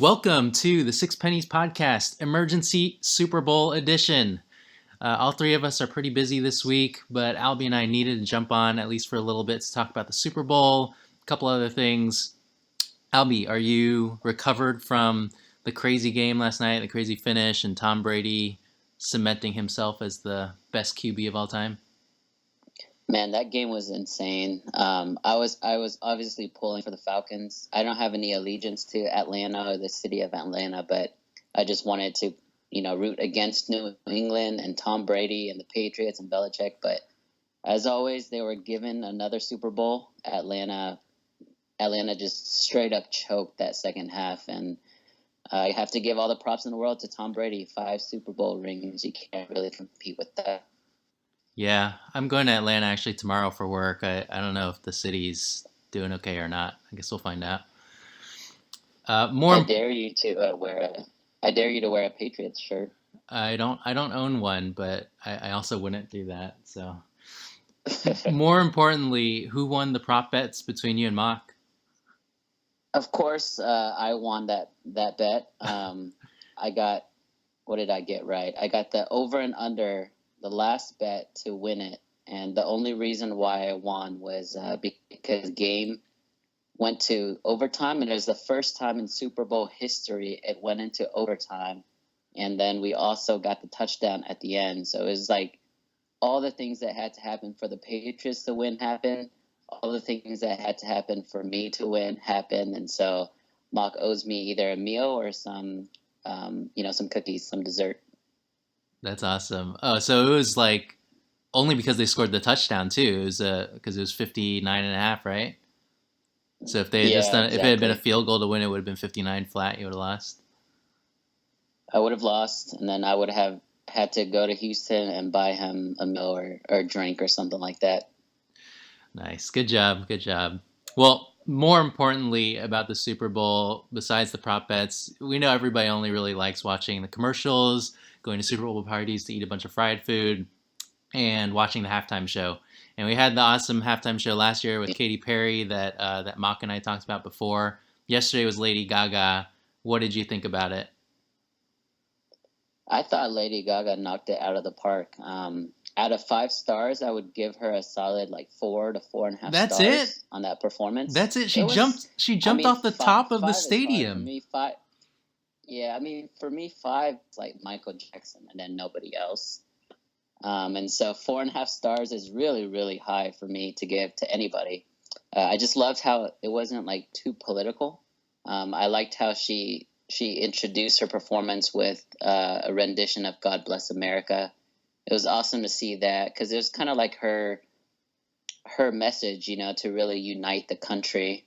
Welcome to the Six Pennies Podcast, Emergency Super Bowl Edition. All three of us are pretty busy this week, but Alby and I needed to jump on at least for a little bit to talk about the Super Bowl, a couple other things. Alby, are you recovered from the crazy game last night, the crazy finish, and Tom Brady cementing himself as the best QB of all time? Man, that game was insane. I was obviously pulling for the Falcons. I don't have any allegiance to Atlanta or the city of Atlanta, but I just wanted to, root against New England and Tom Brady and the Patriots and Belichick. But as always, they were given another Super Bowl. Atlanta just straight up choked that second half, and I have to give all the props in the world to Tom Brady. 5 Super Bowl rings. You can't really compete with that. Yeah, I'm going to Atlanta actually tomorrow for work. I don't know if the city's doing okay or not. I guess we'll find out. I More, dare you to I dare you to wear a Patriots shirt. I don't own one, but I also wouldn't do that. So, more importantly, who won the prop bets between you and Mock? Of course, I won that bet. I got what did I get right? I got the over and under the last bet to win it, and the only reason why I won was because game went to overtime, and it was the first time in Super Bowl history it went into overtime, and then we also got the touchdown at the end. So it was like all the things that had to happen for the Patriots to win happened. All the things that had to happen for me to win happened, and so Mock owes me either a meal or some cookies, some dessert. That's awesome. Oh, so it was like only because they scored the touchdown too. It was because it was 59 and a half, right? So if they had just Yeah, done, if it had been a exactly. field goal to win, it would have been 59 flat. You would have lost. I would have lost, and then I would have had to go to Houston and buy him a meal or a drink or something like that. Nice. Good job. Good job. Well, more importantly about the Super Bowl, besides the prop bets, we know everybody only really likes watching the commercials, going to Super Bowl parties to eat a bunch of fried food, and watching the halftime show. And we had the awesome halftime show last year with Katy Perry that Mock and I talked about before. Yesterday was Lady Gaga. What did you think about it? I thought Lady Gaga knocked it out of the park. Out of 5 stars, I would give her a solid like 4 to 4.5 That's it. stars on that performance. That's it. It She jumped. was, She I jumped mean, off the top of the five is hard for stadium. me. Five, yeah, I mean, for me, five is like Michael Jackson and then nobody else. And so 4.5 stars is really, really high for me to give to anybody. I just loved how it wasn't like too political. I liked how she introduced her performance with a rendition of "God Bless America." It was awesome to see that because it was kind of like her message, to really unite the country.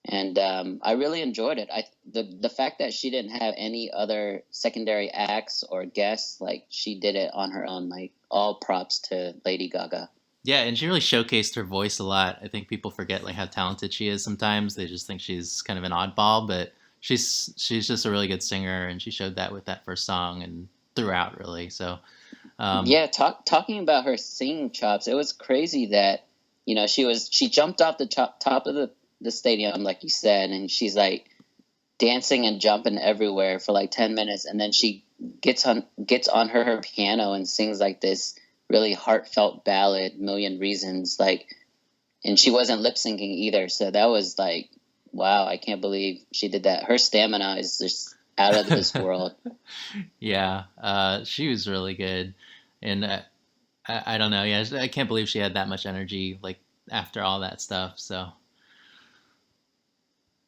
And I really enjoyed it. The fact that she didn't have any other secondary acts or guests, like she did it on her own. Like all props to Lady Gaga. Yeah, and she really showcased her voice a lot. I think people forget like how talented she is sometimes. They just think she's kind of an oddball, but she's just a really good singer, and she showed that with that first song and throughout really. So um, Yeah, talking about her singing chops, it was crazy that she jumped off the top of the stadium like you said, and she's like dancing and jumping everywhere for like 10 minutes, and then she gets on her piano and sings like this really heartfelt ballad, Million Reasons, like, and she wasn't lip syncing either, so that was like, wow, I can't believe she did that. Her stamina is just out of this world. yeah, she was really good, and I don't know. Yeah, I can't believe she had that much energy like after all that stuff. So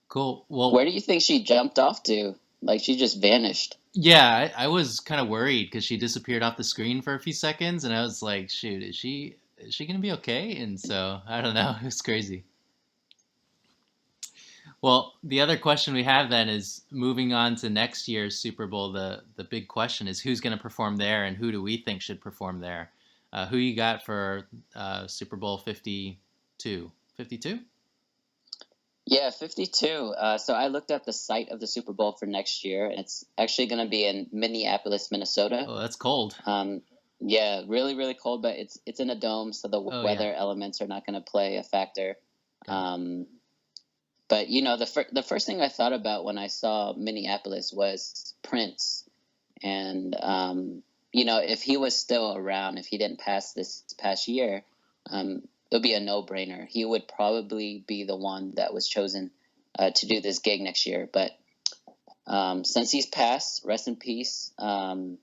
cool. Where Well, do you think she jumped off to? Like she just vanished. yeah, I was kind of worried because she disappeared off the screen for a few seconds, and I was like, shoot, is she gonna be okay? And so I don't know. It was crazy. Well, the other question we have then is moving on to next year's Super Bowl. The big question is who's going to perform there, and who do we think should perform there? Who you got for Super Bowl 52? 52? Yeah, 52. So I looked up the site of the Super Bowl for next year, and it's actually going to be in Minneapolis, Minnesota. Oh, that's cold. Um, yeah, really, really cold, but it's in a dome, so the Oh yeah, weather elements are not going to play a factor. got it. Um, But the first thing I thought about when I saw Minneapolis was Prince, and if he was still around, if he didn't pass this past year, it would be a no-brainer. He would probably be the one that was chosen to do this gig next year. But since he's passed, rest in peace. I'm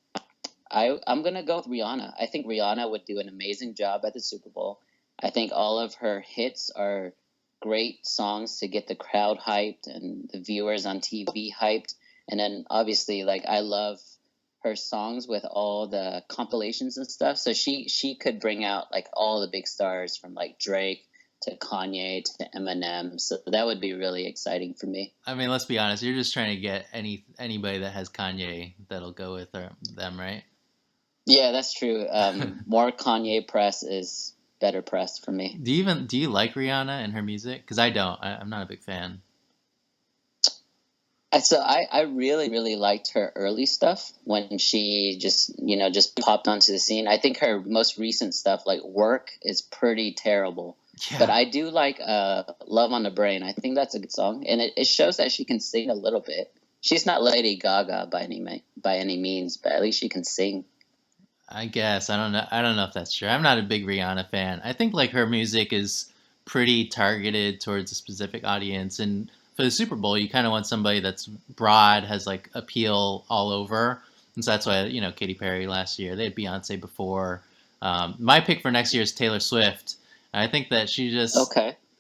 gonna go with Rihanna. I think Rihanna would do an amazing job at the Super Bowl. I think all of her hits are great songs to get the crowd hyped and the viewers on TV hyped. And then obviously, like, I love her songs with all the compilations and stuff. So she could bring out like all the big stars from like Drake to Kanye to Eminem. So that would be really exciting for me. I mean, let's be honest. You're just trying to get anybody that has Kanye that'll go with them, right? Yeah, that's true. More Kanye press is better press for me. Do you like Rihanna and her music? Because I don't. I'm not a big fan. So I really, really liked her early stuff when she just popped onto the scene. I think her most recent stuff, like Work, is pretty terrible. Yeah. But I do like Love on the Brain. I think that's a good song. And it shows that she can sing a little bit. She's not Lady Gaga by any means, but at least she can sing. I guess. I don't know if that's true. I'm not a big Rihanna fan. I think like her music is pretty targeted towards a specific audience, and for the Super Bowl, you kind of want somebody that's broad, has like appeal all over. And so that's why, Katy Perry last year, they had Beyonce before. My pick for next year is Taylor Swift. I think that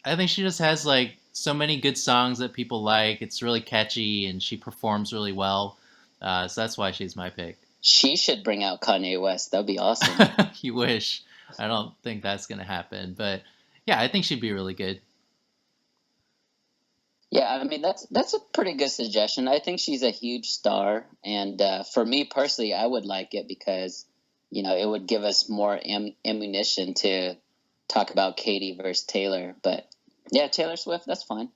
I think she just has like so many good songs that people like. It's really catchy and she performs really well. So that's why she's my pick. She should bring out Kanye West. That'd be awesome. You wish. I don't think that's going to happen. But yeah, I think she'd be really good. Yeah, I mean, that's a pretty good suggestion. I think she's a huge star. And for me personally, I would like it because, it would give us more ammunition to talk about Katy versus Taylor. But yeah, Taylor Swift, that's fine.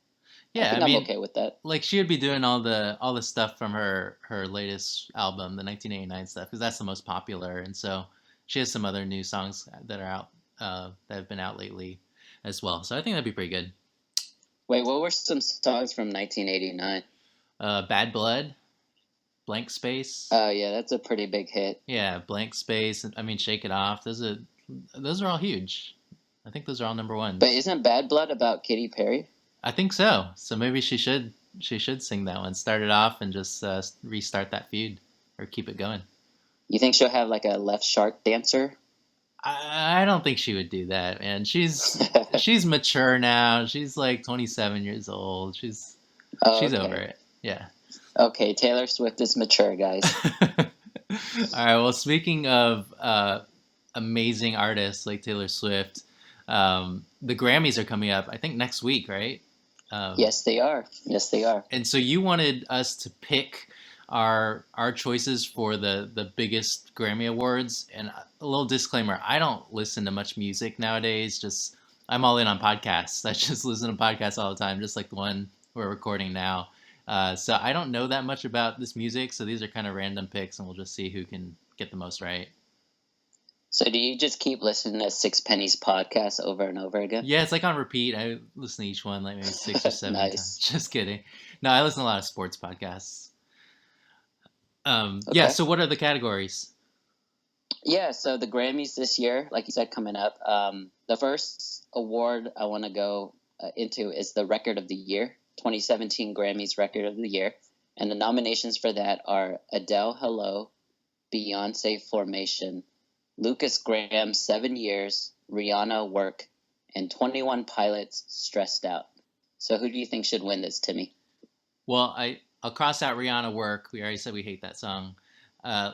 Yeah, I mean, I'm okay with that. Like she would be doing all the stuff from her latest album, the 1989 stuff, because that's the most popular, and so she has some other new songs that are out that have been out lately as well. So I think that'd be pretty good. Wait, what were some songs from 1989? Bad Blood, Blank Space. Oh yeah, that's a pretty big hit. Yeah, Blank Space. I mean, Shake It Off. Those are all huge. I think those are all number ones. But isn't Bad Blood about Katy Perry? I think so. So maybe she should sing that one. Start it off and just restart that feud or keep it going. You think she'll have like a left shark dancer? I don't think she would do that, man. She's mature now. She's like 27 years old. She's over it. Yeah. Okay, Taylor Swift is mature, guys. All right. Well, speaking of amazing artists like Taylor Swift, the Grammys are coming up, I think next week, right? Yes, they are. Yes, they are. And so you wanted us to pick our choices for the biggest Grammy Awards. And a little disclaimer, I don't listen to much music nowadays. Just I'm all in on podcasts. I just listen to podcasts all the time, just like the one we're recording now. So I don't know that much about this music. So these are kind of random picks, and we'll just see who can get the most right. So do you just keep listening to Six Pennies podcast over and over again? Yeah, it's like on repeat. I listen to each one like maybe 6 or 7 Nice. times. Just kidding. No, I listen to a lot of sports podcasts. Okay. Yeah, so what are the categories? Yeah, so the Grammys this year, like you said, coming up. The first award I want to go into is the Record of the Year, 2017 Grammys Record of the Year. And the nominations for that are Adele, Hello, Beyonce, Formation, Lucas Graham, 7 Years, Rihanna, Work, and 21 Pilots, Stressed Out. So who do you think should win this, Timmy? Well, I'll cross out Rihanna, Work. We already said we hate that song.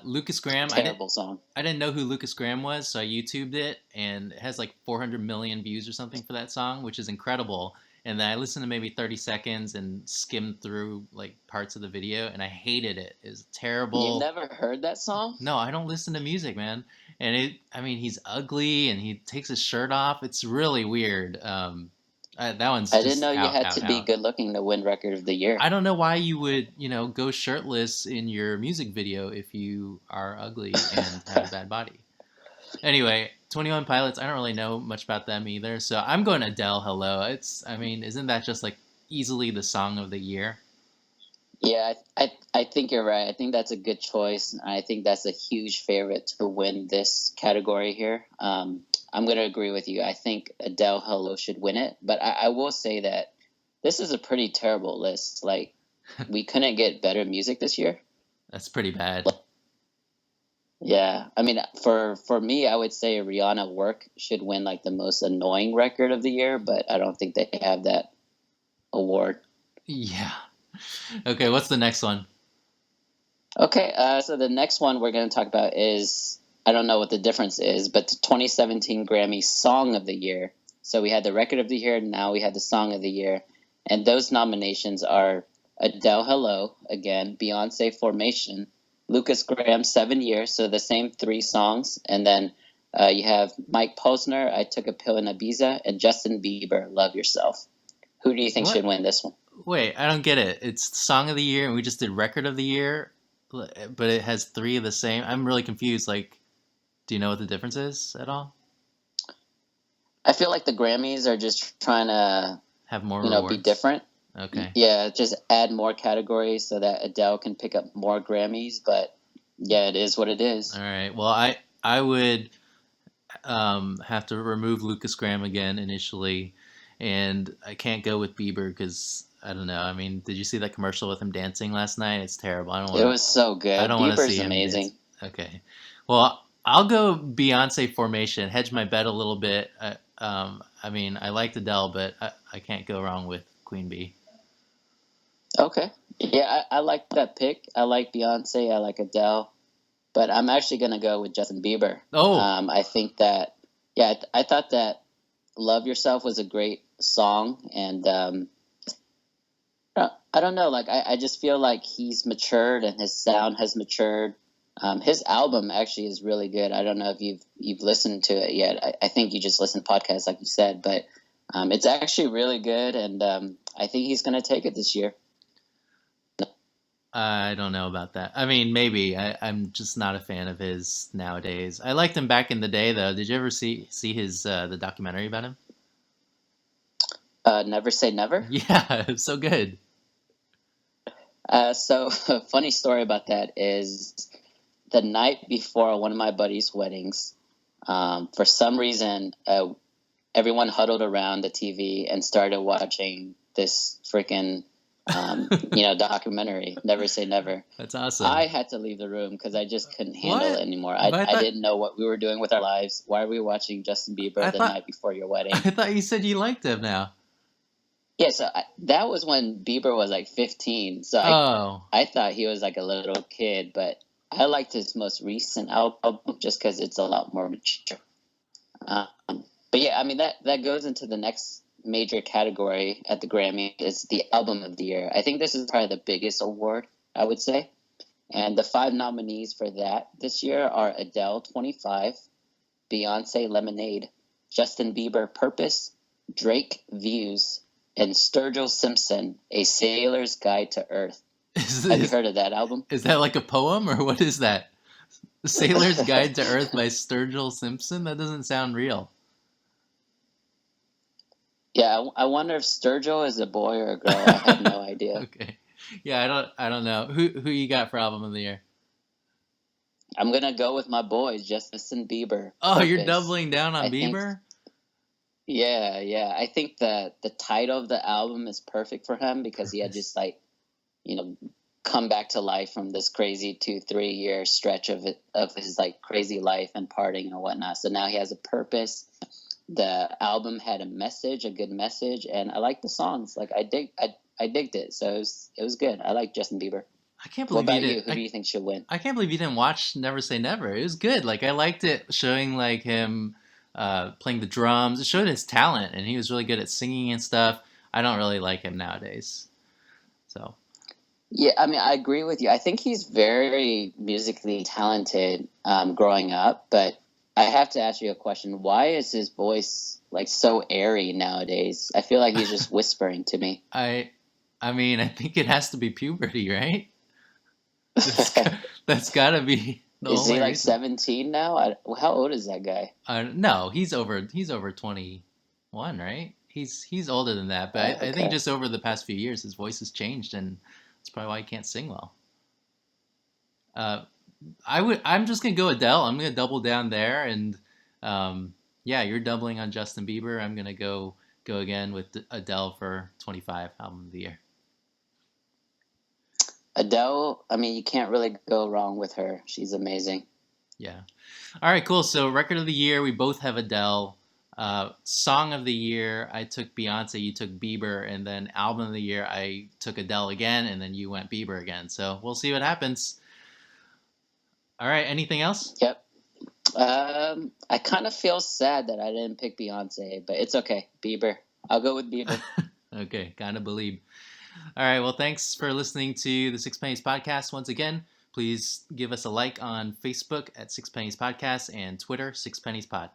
Lucas Graham. Terrible song. I didn't know who Lucas Graham was, so I YouTubed it, and it has like 400 million views or something for that song, which is incredible. And then I listened to maybe 30 seconds and skimmed through like parts of the video, and I hated it. It was terrible. You've never heard that song? No, I don't listen to music, man. And he's ugly, and he takes his shirt off. It's really weird. That one's. I didn't know you had to be good looking to win Record of the Year. I don't know why you would, go shirtless in your music video if you are ugly and have a bad body. Anyway, 21 Pilots. I don't really know much about them either, so I'm going Adele. Hello. Isn't that just like easily the song of the year. Yeah, I think you're right. I think that's a good choice. I think that's a huge favorite to win this category here. I'm going to agree with you. I think Adele Hello should win it. But I will say that this is a pretty terrible list. Like, we couldn't get better music this year. That's pretty bad. Yeah, I mean, for me, I would say Rihanna Work should win like the most annoying record of the year, but I don't think they have that award. Yeah. Okay, what's the next one? Okay, so the next one we're going to talk about is, I don't know what the difference is, but the 2017 Grammy Song of the Year. So we had the Record of the Year, now we had the Song of the Year. And those nominations are Adele Hello, again, Beyonce Formation, Lucas Graham 7 Years, so the same three songs. And then you have Mike Posner, I Took a Pill in Ibiza, and Justin Bieber, Love Yourself. Who do you think What? should win this one? Wait, I don't get it. It's song of the year, and we just did record of the year, but it has three of the same. I'm really confused. Like, do you know what the difference is at all? I feel like the Grammys are just trying to, Have more be rewards? different. Okay. Yeah, just add more categories so that Adele can pick up more Grammys. But yeah, it is what it is. All right. Well, I would have to remove Lucas Graham again initially, and I can't go with Bieber because I don't know. I mean, did you see that commercial with him dancing last night? It's terrible. It was so I good. don't want to see Bieber's him dance. amazing. Okay. Well, I'll go Beyonce Formation. Hedge my bet a little bit. I mean, I liked Adele, but I can't go wrong with Queen Bee. Okay. Yeah, I like that pick. I like Beyonce. I like Adele. But I'm actually going to go with Justin Bieber. Oh, I think that, yeah, I thought that Love Yourself was a great song. And I don't know. Like, I just feel like he's matured and his sound has matured. His album actually is really good. I don't know if you've listened to it yet. I think you just listened to podcasts like you said, but it's actually really good. And I think he's going to take it this year. I don't know about that. I mean, maybe. I'm just not a fan of his nowadays. I liked him back in the day, though. Did you ever see his the documentary about him? Never Say Never. Yeah, it's so good. So a funny story about that is the night before one of my buddy's weddings, for some reason, everyone huddled around the TV and started watching this freaking, documentary, Never Say Never. That's awesome. I had to leave the room because I just couldn't handle What? it anymore. But I I thought didn't know what we were doing with our lives. Why are we watching Justin Bieber I the thought night before your wedding? I thought you said you liked him now. Yeah, so that was when Bieber was like 15. So Oh, I thought he was like a little kid, but I liked his most recent album just because it's a lot more mature. Um, but yeah, I mean that goes into the next major category at the Grammy is the album of the year. I think this is probably the biggest award, I would say. And the five nominees for that this year are Adele 25, Beyonce Lemonade, Justin Bieber Purpose, Drake Views, and Sturgill Simpson, A Sailor's Guide to Earth. is Have you is, heard of that album? is that like a poem or what is that? The Sailor's Guide to Earth by Sturgill Simpson? That doesn't sound real. Yeah, I wonder if Sturgill is a boy or a girl. I have no idea. Okay. Yeah, I don't know. Who you got for album of the year? I'm gonna go with my boys, Justin Bieber. Oh, you're Purpose. doubling down on I think, Bieber? yeah. I think that the title of the album is perfect for him because he had Purpose. just come back to life from this crazy 2-3 year stretch of his like crazy life and partying and whatnot. So now he has a purpose. The album had a message, a good message, and I like the songs. Like I digged it. So it was good. I like Justin Bieber. I can't What believe you about you? didn't. Who do you think should win? I can't believe you didn't watch Never Say Never. It was good. Like I liked it, showing like him playing the drums. It showed his talent, and he was really good at singing and stuff. I don't really like him nowadays. So Yeah, I mean, I agree with you. I think he's very musically talented growing up, but I have to ask you a question. Why is his voice like so airy nowadays? I feel like he's just whispering to me. I mean, I think it has to be puberty, right? That's, that's got to be the Is he only like reason. 17 now? How old is that guy? No, he's over 21, right? He's older than that, but I think Okay. just over the past few years, his voice has changed, and that's probably why he can't sing well. Uh, I'm just gonna go Adele. I'm gonna double down there, and yeah, you're doubling on Justin Bieber. I'm gonna go again with Adele for 25 album of the year. Adele, I mean, you can't really go wrong with her. She's amazing. Yeah. All right, cool. So record of the year, we both have Adele. Song of the year, I took Beyonce, you took Bieber, and then album of the year, I took Adele again, and then you went Bieber again. So we'll see what happens. All right, anything else? Yep. I kind of feel sad that I didn't pick Beyonce, but it's okay. Bieber. I'll go with Bieber. Okay, gotta believe. All right, well, thanks for listening to the Six Pennies Podcast once again. Please give us a like on Facebook at Six Pennies Podcast and Twitter, Six Pennies Pod.